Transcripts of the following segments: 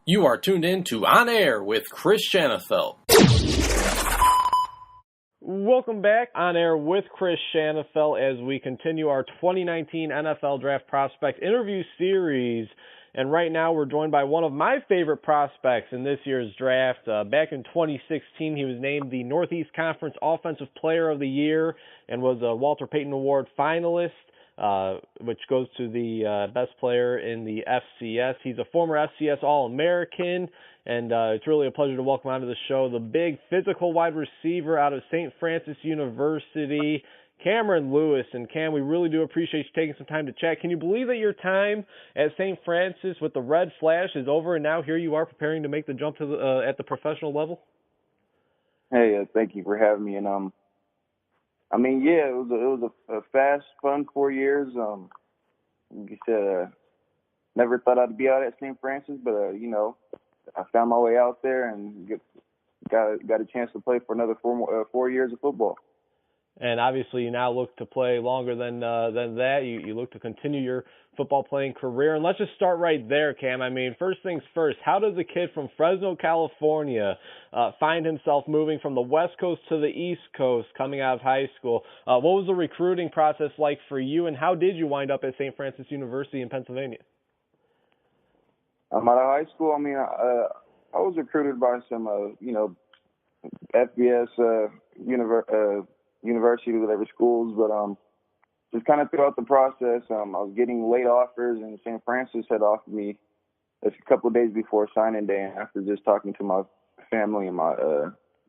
You are tuned in to On Air with Chris Shanafelt. Welcome back On Air with Chris Shanafelt as we continue our 2019 NFL Draft Prospect interview series. And right now we're joined by one of my favorite prospects in this year's draft. Back in 2016, he was named the Northeast Conference Offensive Player of the Year and was a Walter Payton Award finalist, which goes to the best player in the FCS. He's a former FCS All-American, and it's really a pleasure to welcome onto the show the big physical wide receiver out of St. Francis University, Kamron Lewis. And Cam, we really do appreciate you taking some time to chat. Can you believe that your time at St. Francis with the Red Flash is over, and now here you are preparing to make the jump to at the professional level? Hey, thank you for having me. And it was a fast, fun 4 years. Like you said, never thought I'd be out at St. Francis, but I found my way out there and got a chance to play for another 4 years of football. And obviously, you now look to play longer than that. You look to continue your football playing career. And let's just start right there, Cam. I mean, first things first, how does a kid from Fresno, California, find himself moving from the West Coast to the East Coast coming out of high school? What was the recruiting process like for you, and how did you wind up at St. Francis University in Pennsylvania? Out of high school, I was recruited by some, FBS university, whatever schools, but just kind of throughout the process, I was getting late offers, and St. Francis had offered me a couple of days before signing day, and after just talking to my family and my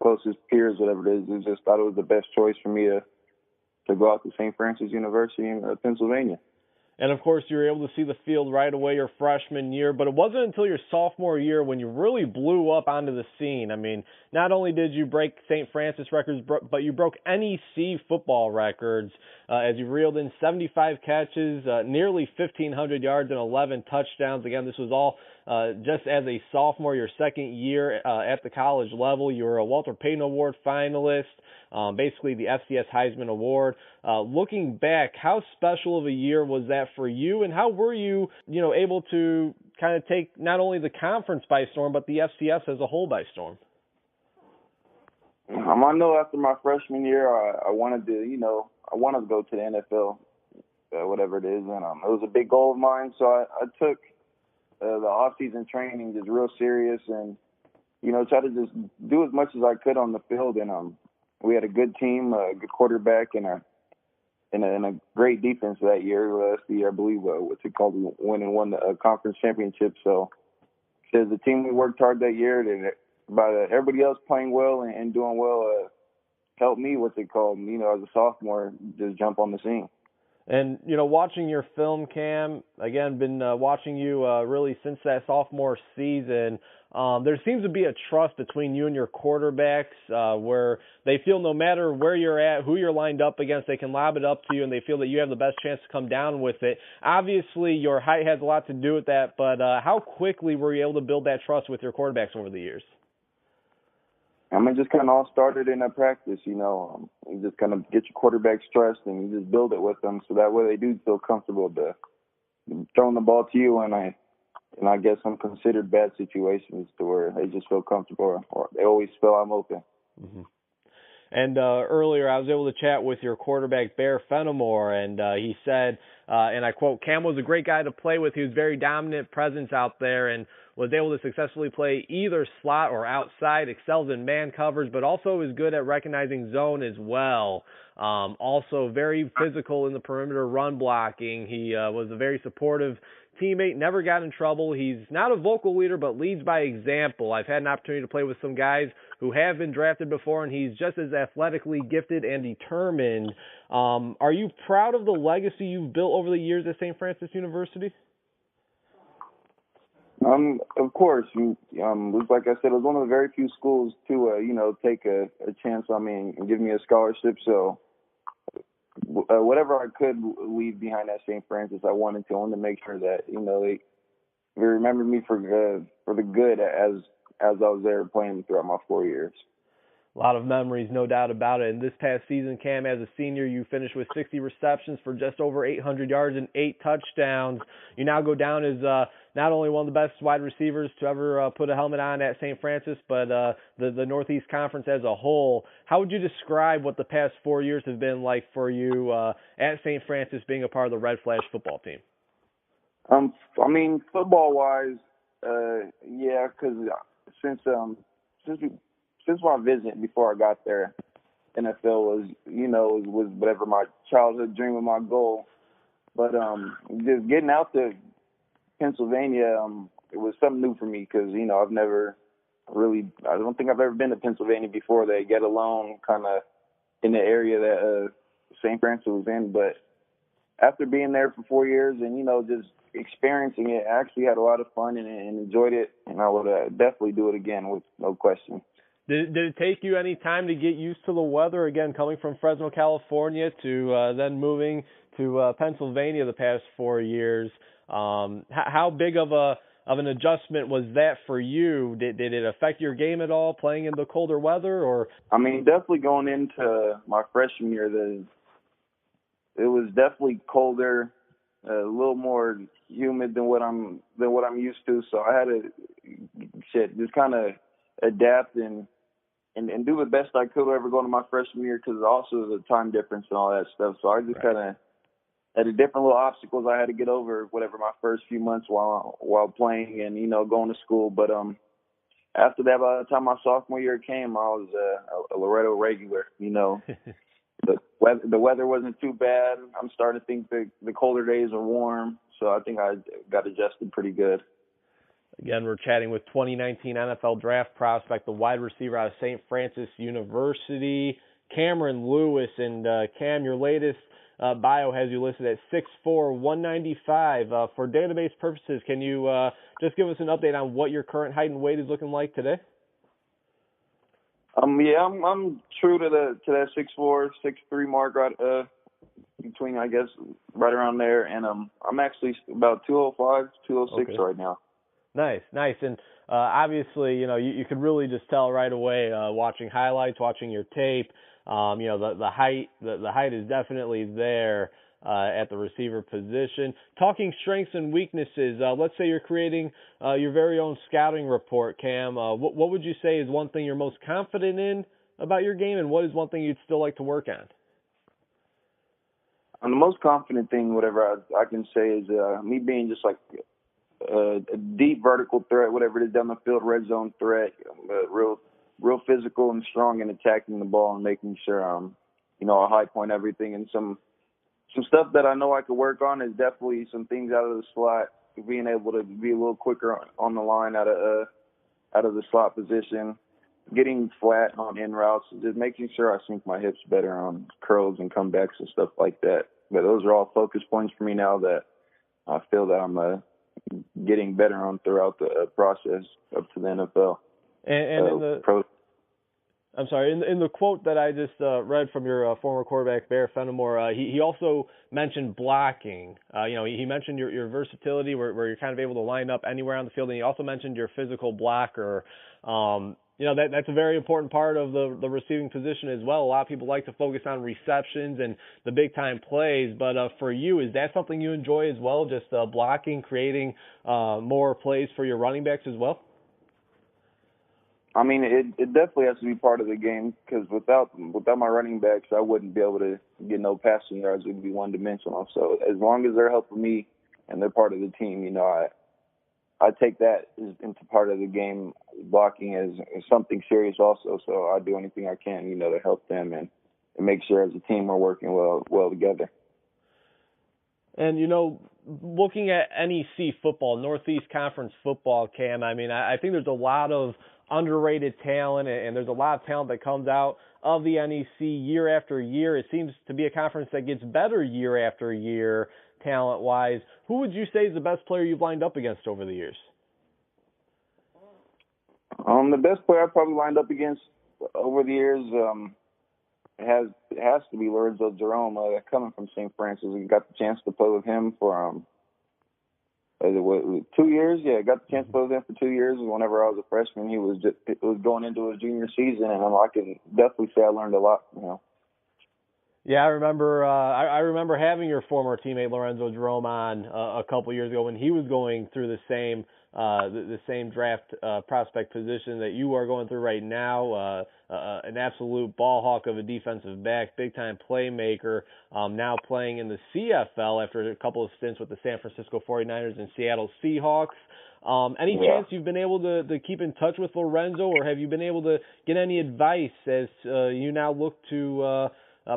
closest peers, whatever it is, I just thought it was the best choice for me to go out to St. Francis University in Pennsylvania. And, of course, you were able to see the field right away your freshman year, but it wasn't until your sophomore year when you really blew up onto the scene. I mean, not only did you break St. Francis records, but you broke NEC football records as you reeled in 75 catches, nearly 1,500 yards, and 11 touchdowns. Again, this was all just as a sophomore, your second year at the college level. You were a Walter Payton Award finalist, basically the FCS Heisman Award. Looking back, how special of a year was that for you, and how were you, able to kind of take not only the conference by storm, but the FCS as a whole by storm? I know after my freshman year, I wanted to go to the NFL, whatever it is, and it was a big goal of mine. So I took the off-season training just real serious, and try to just do as much as I could on the field. And we had a good team, a good quarterback, and a great defense that year. Last year, I believe, we won the conference championship. So as a team, we worked hard that year. Everybody else playing well and doing well helped me, as a sophomore, just jump on the scene. And, watching your film, Cam, again, been watching you really since that sophomore season, there seems to be a trust between you and your quarterbacks where they feel no matter where you're at, who you're lined up against, they can lob it up to you, and they feel that you have the best chance to come down with it. Obviously, your height has a lot to do with that, but how quickly were you able to build that trust with your quarterbacks over the years? It just kind of all started in that practice, You just kind of get your quarterback's trust and you just build it with them, so that way they do feel comfortable to throwing the ball to you. And I guess some considered bad situations to where they just feel comfortable, or they always feel I'm open. Mm-hmm. And earlier I was able to chat with your quarterback, Bear Fenimore, and he said, and I quote, "Cam was a great guy to play with. He was very dominant presence out there and was able to successfully play either slot or outside, excels in man covers, but also is good at recognizing zone as well. Also very physical in the perimeter run blocking. He was a very supportive teammate, never got in trouble. He's not a vocal leader, but leads by example. I've had an opportunity to play with some guys who have been drafted before, and he's just as athletically gifted and determined." Are you proud of the legacy you've built over the years at St. Francis University? Of course. Like I said, it was one of the very few schools to, take a chance on me and give me a scholarship. So whatever I could leave behind at St. Francis, I wanted to make sure that, they remembered me for the good as I was there playing throughout my 4 years. A lot of memories, no doubt about it. And this past season, Cam, as a senior, you finished with 60 receptions for just over 800 yards and 8 touchdowns. You now go down as not only one of the best wide receivers to ever put a helmet on at St. Francis, but the Northeast Conference as a whole. How would you describe what the past 4 years have been like for you at St. Francis, being a part of the Red Flash football team? I mean, football-wise, yeah, because since my visit before I got there, NFL was whatever my childhood dream and my goal. But just getting out to Pennsylvania, it was something new for me because I've never really, I don't think I've ever been to Pennsylvania before that, get alone kind of in the area that St. Francis was in. But after being there for 4 years and just experiencing it, I actually had a lot of fun and enjoyed it, and I would definitely do it again with no question. Did it take you any time to get used to the weather, again, coming from Fresno, California, to then moving to Pennsylvania the past 4 years? How big of an adjustment was that for you? Did it affect your game at all, playing in the colder weather? Or I mean, definitely going into my freshman year, it was definitely colder, a little more humid than what I'm used to. So I had to just kind of adapt and do the best I could ever going to my freshman year, because also the time difference and all that stuff. So I just kind of had a different little obstacles I had to get over, whatever, my first few months while playing and going to school. But after that, by the time my sophomore year came, I was a Loretto regular. The weather wasn't too bad. I'm starting to think the colder days are warm, so I think I got adjusted pretty good. Again, we're chatting with 2019 NFL Draft prospect, the wide receiver out of St. Francis University, Kamron Lewis. And Cam, your latest bio has you listed at 6'4", 195. For database purposes, can you just give us an update on what your current height and weight is looking like today? Yeah, I'm true to that 6'4", 6'3" mark, right between, I guess, right around there, and I'm actually about 205, 206 right now. Nice. And obviously, you could really just tell right away watching highlights, watching your tape. The height is definitely there at the receiver position. Talking strengths and weaknesses, let's say you're creating your very own scouting report, Cam. What would you say is one thing you're most confident in about your game, and what is one thing you'd still like to work on? The most confident thing, whatever I can say, is me being just like a deep vertical threat, whatever it is down the field, red zone threat, real physical and strong in attacking the ball and making sure I high point everything. And some stuff that I know I could work on is definitely some things out of the slot, being able to be a little quicker on the line out of the slot position, getting flat on in routes, just making sure I sink my hips better on curls and comebacks and stuff like that. But those are all focus points for me now that I feel that I'm getting better on throughout the process up to the NFL. In the quote that I just read from your former quarterback, Bear Fenimore, he also mentioned blocking. He mentioned your versatility where you're kind of able to line up anywhere on the field, and he also mentioned your physical blocker. That's a very important part of the receiving position as well. A lot of people like to focus on receptions and the big-time plays, but for you, is that something you enjoy as well, just blocking, creating more plays for your running backs as well? I mean, it definitely has to be part of the game, because without my running backs, I wouldn't be able to get no passing yards. It would be one-dimensional. So as long as they're helping me and they're part of the team, I take that into part of the game. Blocking is something serious also, so I do anything I can, to help them and make sure as a team we're working well together. And, looking at NEC football, Northeast Conference football, Cam, I mean, I think there's a lot of underrated talent, and there's a lot of talent that comes out of the NEC year after year. It seems to be a conference that gets better year after year, talent-wise. Who would you say is the best player you've lined up against over the years? The best player I've probably lined up against over the years, it has to be Lorenzo Jerome, coming from St. Francis. We got the chance to play with him for 2 years. Yeah, got the chance to play with him for 2 years. Whenever I was a freshman, it was going into his junior season, and I can definitely say I learned a lot. Yeah, I remember. I remember having your former teammate Lorenzo Jerome on a couple years ago when he was going through the same draft prospect position that you are going through right now. An absolute ball hawk of a defensive back, big time playmaker. Now playing in the CFL after a couple of stints with the San Francisco 49ers and Seattle Seahawks. Any chance you've been able to keep in touch with Lorenzo, or have you been able to get any advice as you now look to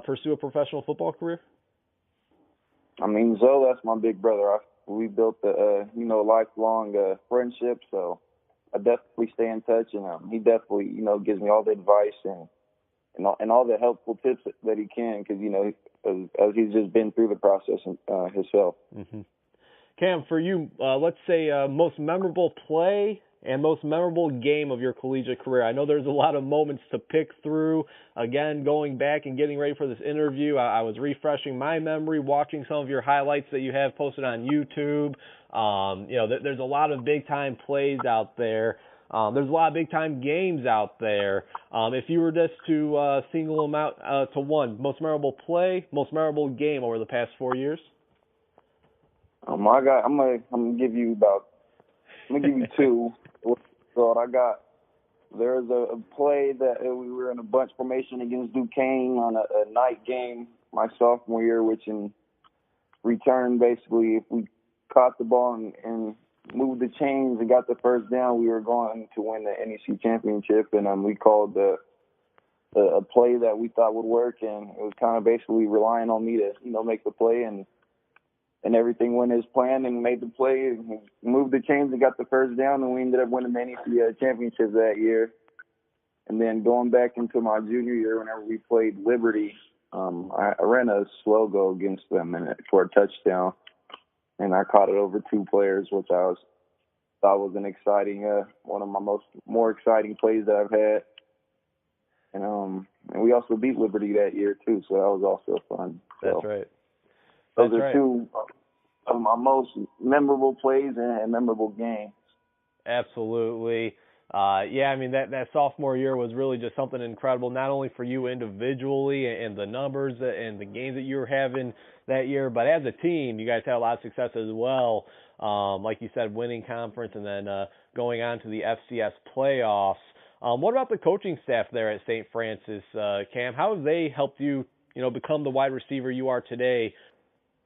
pursue a professional football career? I mean, Zoe, that's my big brother. We built a lifelong friendship, so I definitely stay in touch, and he definitely gives me all the advice and all the helpful tips that he can, because as he's just been through the process himself. Mm-hmm. Cam, for you, let's say most memorable play and most memorable game of your collegiate career. I know there's a lot of moments to pick through. Again, going back and getting ready for this interview, I was refreshing my memory, watching some of your highlights that you have posted on YouTube. There's a lot of big-time plays out there. There's a lot of big-time games out there. If you were just to single them out to one, most memorable play, most memorable game over the past 4 years? I'm gonna give you two. So there's a play that we were in a bunch formation against Duquesne on a night game my sophomore year, which in return, basically, if we caught the ball and moved the chains and got the first down, we were going to win the NEC championship. And we called a play that we thought would work, and it was kind of basically relying on me to make the play, and everything went as planned, and made the play, and moved the chains and got the first down, and we ended up winning the NEC championship that year. And then going back into my junior year, whenever we played Liberty, I ran a slow go against them for a touchdown, and I caught it over two players, which I thought was an exciting, one of my more exciting plays that I've had. And we also beat Liberty that year too, so that was also fun. That's right. Those are two of my most memorable plays and memorable games. Absolutely. I mean, that sophomore year was really just something incredible, not only for you individually and the numbers and the games that you were having that year, but as a team, you guys had a lot of success as well. Like you said, winning conference and then going on to the FCS playoffs. What about the coaching staff there at St. Francis, Cam? How have they helped you, become the wide receiver you are today?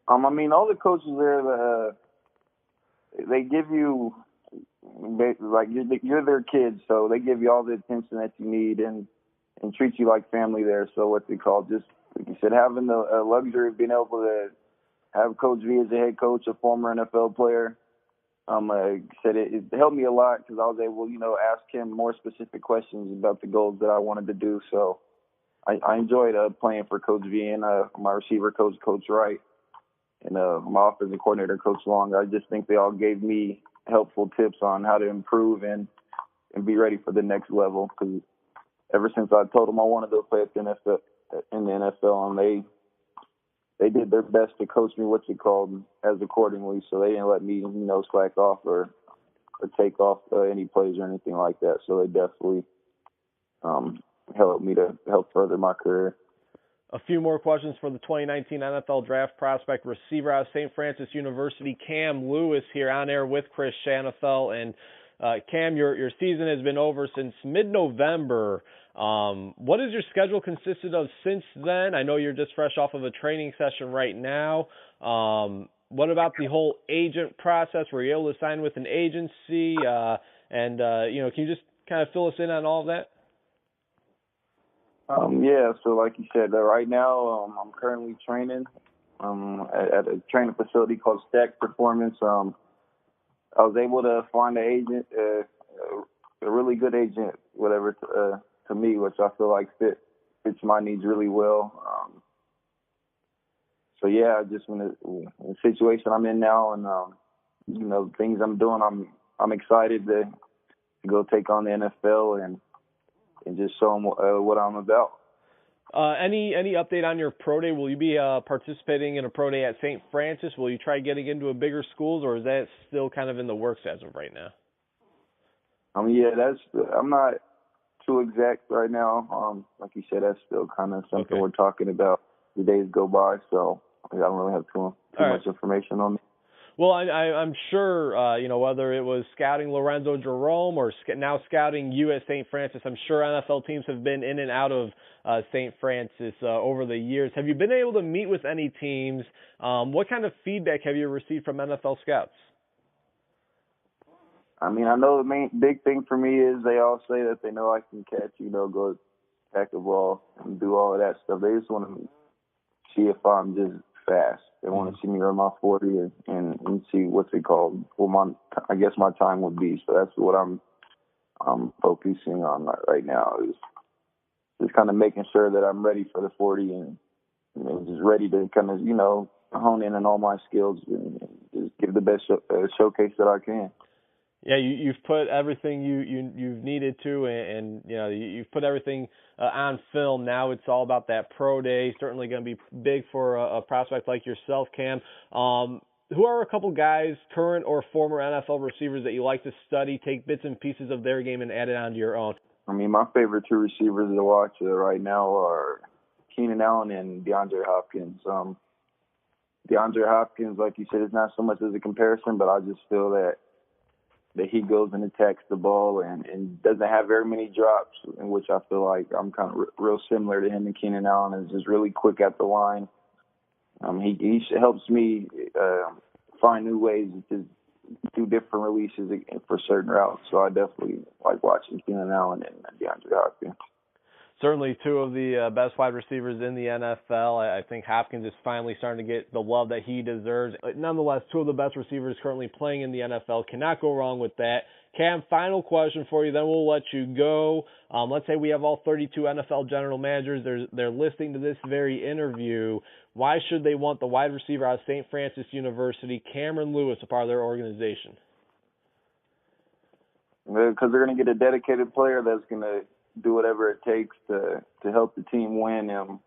I mean, all the coaches there, they give you, like, you're their kids, so they give you all the attention that you need and treat you like family there. So what's it called? Just, like you said, having the luxury of being able to have Coach V as a head coach, a former NFL player, like I said, it helped me a lot because I was able, ask him more specific questions about the goals that I wanted to do. So I enjoyed playing for Coach V and my receiver coach, Coach Wright, and my offensive coordinator, Coach Long. I just think they all gave me helpful tips on how to improve and be ready for the next level. Because ever since I told them I wanted to play in the NFL, and they did their best to coach me as accordingly. So they didn't let me, slack off or take off any plays or anything like that. So they definitely helped me to help further my career. A few more questions for the 2019 NFL Draft Prospect receiver out of St. Francis University, Cam Lewis, here on air with Chris Shanafelt. And Cam, your season has been over since mid-November. What has your schedule consisted of since then? I know you're just fresh off of a training session right now. What about the whole agent process? Were you able to sign with an agency? Can you just kind of fill us in on all of that? So like you said, right now I'm currently training at a training facility called Stack Performance. I was able to find an agent, a really good agent, whatever, to me, which I feel like fits my needs really well. Just in the situation I'm in now, and the things I'm doing, I'm excited to go take on the NFL and just show them what I'm about. Any update on your pro day? Will you be participating in a pro day at St. Francis? Will you try getting into a bigger schools, or is that still kind of in the works as of right now? Yeah, I'm not too exact right now. Like you said, that's still kind of something we're talking about. The days go by, so I don't really have too much information on it. Well, I'm sure, whether it was scouting Lorenzo Jerome or now scouting you at St. Francis, I'm sure NFL teams have been in and out of St. Francis over the years. Have you been able to meet with any teams? What kind of feedback have you received from NFL scouts? I know the big thing for me is they all say that they know I can catch, go tackle the ball and do all of that stuff. They just want to see if I'm just fast. They want to see me run my 40 and see what's it called. Well, I guess my time would be. So that's what I'm focusing on right now, is just kind of making sure that I'm ready for the 40 and just ready to kind of hone in on all my skills and just give the best showcase that I can. Yeah, you've put everything you've needed to, and you've put everything on film. Now it's all about that pro day. Certainly going to be big for a prospect like yourself, Cam. Who are a couple guys, current or former NFL receivers, that you like to study, take bits and pieces of their game and add it onto your own? My favorite two receivers to watch right now are Keenan Allen and DeAndre Hopkins. DeAndre Hopkins, like you said, is not so much as a comparison, but I just feel that he goes and attacks the ball and doesn't have very many drops, in which I feel like I'm kind of real similar to him. And Keenan Allen is just really quick at the line. He helps me find new ways to do different releases for certain routes. So I definitely like watching Keenan Allen and DeAndre Hopkins. Certainly two of the best wide receivers in the NFL. I think Hopkins is finally starting to get the love that he deserves. But nonetheless, two of the best receivers currently playing in the NFL. Cannot go wrong with that. Cam, final question for you, then we'll let you go. Let's say we have all 32 NFL general managers. They're listening to this very interview. Why should they want the wide receiver out of St. Francis University, Kamron Lewis, a part of their organization? Because they're going to get a dedicated player that's going to do whatever it takes to help the team win and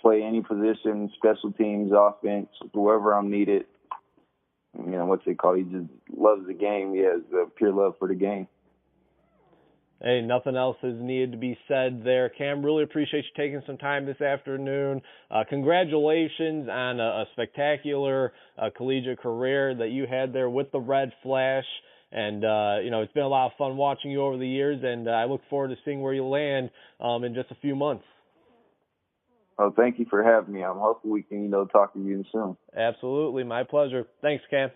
play any position, special teams, offense, whoever I'm needed. What's it called? He just loves the game. He has a pure love for the game. Hey, nothing else is needed to be said there. Cam, really appreciate you taking some time this afternoon. Congratulations on a spectacular collegiate career that you had there with the Red Flash. And, it's been a lot of fun watching you over the years, and I look forward to seeing where you land in just a few months. Oh, thank you for having me. I'm hoping we can, talk to you soon. Absolutely. My pleasure. Thanks, Cam.